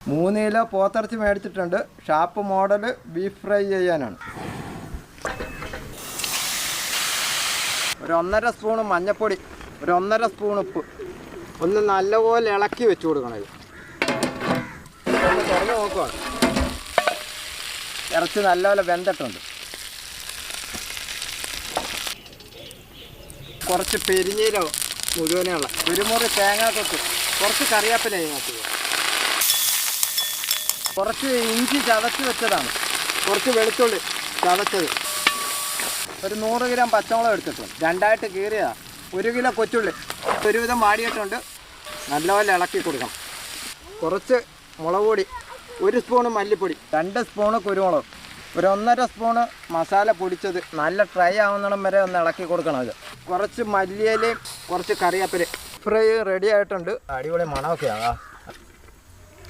3 kilo പോത്തിറച്ചി മേടിച്ചിട്ടുണ്ട്. Shop model beef fry ചെയ്യാനാണ്. ഒരു 1.5 സ്പൂൺ മഞ്ഞൾപ്പൊടി, ഒരു 1.5 സ്പൂൺ ഉപ്പ്. ഒന്ന് നല്ലപോലെ ഇളക്കി വെച്ച് കൊടുക്കണം. ഇത് ഒന്ന് തുറന്ന് നോക്കുകയാണ്. ഇറച്ചി നല്ലപോലെ വെന്തിട്ടുണ്ട്. കുറച്ച് പെരിഞ്ഞീരകം മുഴുവനുള്ള, കുരുമുറി, തേങ്ങാക്കൊത്ത്, കുറച്ച് കറിവേപ്പില നോക്കുക, കുറച്ച് ഇഞ്ചി ചതച്ച് വെച്ചതാണ്, കുറച്ച് വെളുത്തുള്ളി ചതച്ചത്, ഒരു 100 ഗ്രാം പച്ചമുളക് എടുത്തിട്ടുണ്ട്, 2ആയിട്ട് കീറിയതാണ്, 1 കിലോ കൊച്ചുള്ളി ഒരുവിധം വാടിയിട്ടുണ്ട്. നല്ലപോലെ ഇളക്കി കൊടുക്കണം. കുറച്ച് മുളക് പൊടി, 1 സ്പൂണ് മല്ലിപ്പൊടി, 2 സ്പൂണ് കുരുമുളക്, ഒരു 1.5 സ്പൂണ് മസാല പൊടിച്ചത്. നല്ല ഫ്രൈ ആവുന്നിടം വരെ ഒന്ന് ഇളക്കി കൊടുക്കണം. ഇത് കുറച്ച് മല്ലിയിലയും കുറച്ച് കറിവേപ്പിലയും. ഫ്രൈ റെഡി ആയിട്ടുണ്ട്. അടിപൊളി മണമൊക്കെ ആകാം.